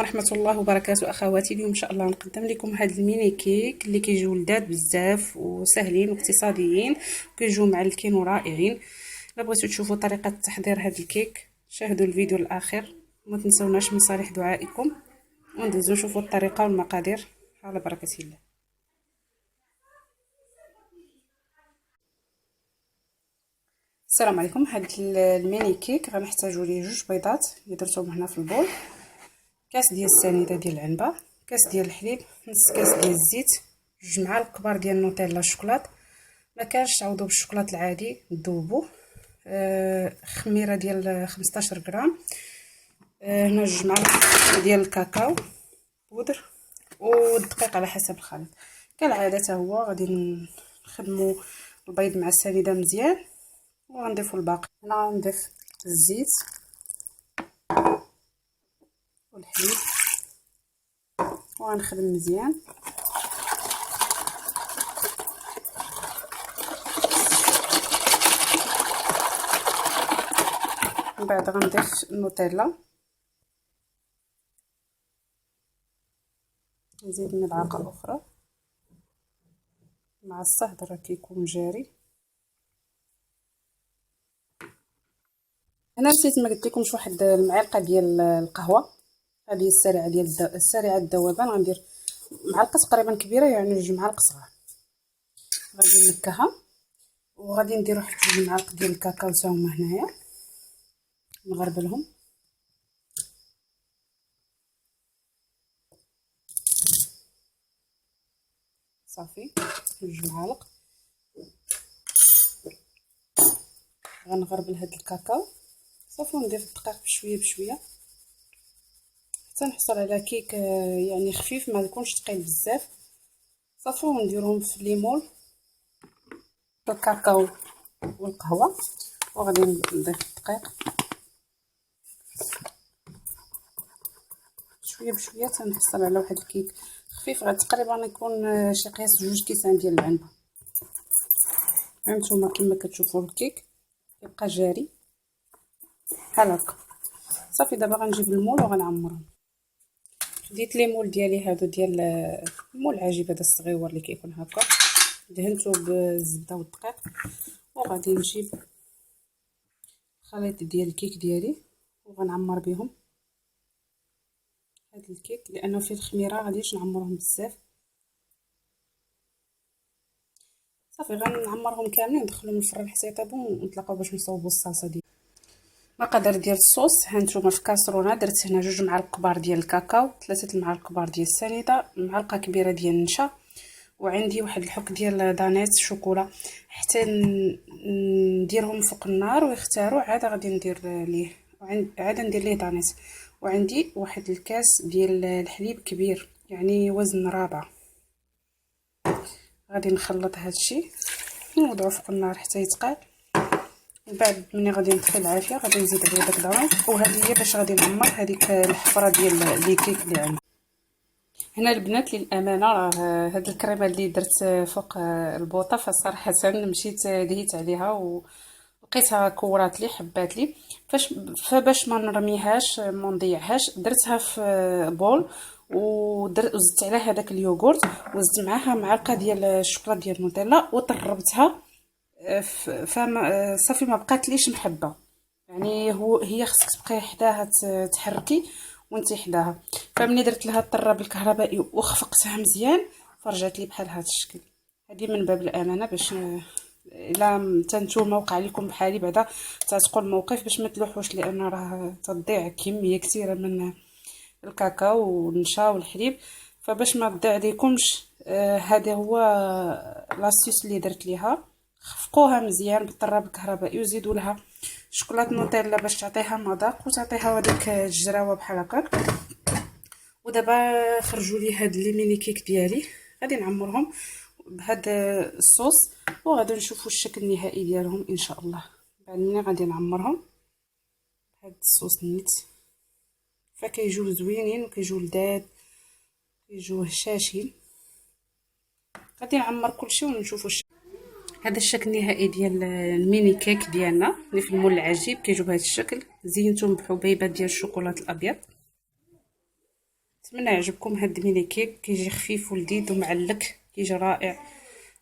ورحمة الله وبركاته اخواتي. اليوم ان شاء الله نقدم لكم هاد الميني كيك اللي كيجيو لذاذ بزاف وسهلين واقتصاديين وكيجيو معلكين ورائعين. الا بغيتو تشوفوا طريقة تحضير هاد الكيك شاهدوا الفيديو الاخير، وما تنسوناش من صالح دعائكم، وندوزو نشوفوا الطريقة والمقادير على بركة الله. السلام عليكم. هاد الميني كيك غنحتاجوا ليه 2 بيضات اللي درتهم هنا في البول، كاس ديال السنيده ديال العنبه، كاس ديال الحليب، نص كاس ديال الزيت، 2 معالق كبار ديال النوتيلا الشوكولات، ما كانش تعوضوا بالشوكولات العادي ذوبوه، خميره ديال 15 غرام، هنا 2 معالق ديال الكاكاو بودر، والدقيق على حسب الخليط. كالعاده حتى هو غادي نخدموا البيض مع السنيده مزيان وغنضيفوا الباقي. هنا غنضيف الزيت والحليب وغنخدم مزيان. من بعد غنضيف النوتيلا، نزيد ملعقه اخرى مع الصهد راه كيكون جاري. هنا نسيت ما قلت لكمش واحد المعلقه ديال القهوه، هذه السريعه ديال السريعه الذوبان. غندير معلقه تقريبا كبيره، يعني 2 معالق صغار. غادي نكهها وغادي ندير واحد 2 معالق ديال الكاكاو حتى هما هنايا نغربلهم. صافي 2 معالق. غنغربل هاد الكاكاو صافي ونضيف الدقيق بشويه بشويه حتى نحصل على كيك يعني خفيف، ما يكونش ثقيل بزاف. صافي ونديرهم في ليمول الكاكاو والقهوه، وغادي نضيف الدقيق شويه بشويه حتى نحصل على واحد الكيك خفيف. غادي تقريبا يكون شي قياس 2 كيسان ديال العنبه. هانتوما كما كتشوفوا الكيك يبقى جاري بحال هكا. صافي دابا غنجيب المول وغنعمرهم. خديت لي مول ديالي هادو ديال المول العجيب هذا الصغيور اللي كيكون هكا، دهنته بالزبده والدقيق، وغادي نجيب الخليط ديال الكيك ديالي وغنعمر بهم هاد الكيك، لانه فيه الخميره غاديش نعمرهم بزاف. صافي غنعمرهم كاملين ندخلهم الفران حتى يطيبوا ونتلاقاو باش نصاوبوا الصلصه ديالي. مقادير ديال الصوص هانتوما في كاسرونه درت هنا 2 معالق كبار ديال الكاكاو، 3 معالق كبار ديال السنيده، معلقه كبيره ديال النشا، وعندي واحد الحك ديال دانيت شوكولا. حتى نديرهم فوق النار ويختاروا عاد غادي ندير ليه عاد ندير ليه دانيت. وعندي واحد الكاس ديال الحليب كبير يعني وزن رابع. غادي نخلط هادشي ونوضعو فوق النار حتى يتقاد. من بعد ملي غادي نطفي العافيه غادي نزيد عليه داك دانيت، وهذه هي باش غادي نعمر هذيك الحفره ديال لي كيك اللي عندي. هنا البنات للامانه راه هاد الكريمه اللي درت فوق البوطه فصراحه مشيت دهيت عليها ولقيتها كورات لي حبات لي، فباش ما نرميهاش ما نضيعهاش درتها في بول وزدت عليها هذاك اليوغورت وزدت معاها معلقه ديال الشوكولاط ديال نوتيلا وطربتها فما صافي ما بقاتليش محبه. يعني هي خصك تبقاي حداها تحركي وانتي حداها. فملي درت لها الطراب الكهربائي وخفقتها مزيان فرجات لي بحال هذا الشكل. هذه من باب الامانه باش الا نتوما وقع لكم بحالي بعدا تعتقوا الموقف باش ما تلوحوش، لان راه تضيع كميه كثيره من الكاكاو والنشا والحليب. فباش ما تضيع عليكمش هذا هو لاستيس اللي درت ليها. خفقوها مزيان بالطراب الكهربائي وزيدوا لها شوكولاط نوتيلا باش تعطيها مذاق وتعطيها هذيك الجراوه بحال هكاك. ودابا خرجوا لي هاد لي ميني كيك ديالي غادي نعمرهم بهذا الصوص وغادي نشوفوا الشكل النهائي ديالهم ان شاء الله. بعد ملي غادي نعمرهم بهذا الصوص نيت فكيجيو زوينين وكيجيو لذاذ كيجيو هشاشين. غادي نعمر كلشي ونشوفوا هذا الشكل النهائي ديال الميني كيك ديالنا اللي في المول العجيب. كيجيو بهذا الشكل، زينتهم بحبيبات ديال الشوكولاط الابيض. نتمنى يعجبكم هاد الميني كيك، كيجي خفيف ولذيذ ومعلك، كيجي رائع.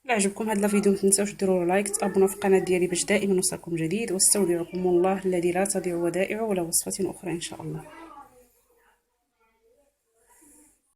الا عجبكم هاد الفيديو ما تنساوش ديروا لايك، تابونوا في القناه ديالي باش دائما يوصلكم جديد، واستودعكم الله الذي لا تضيع ودائعه، ولا وصفه اخرى ان شاء الله.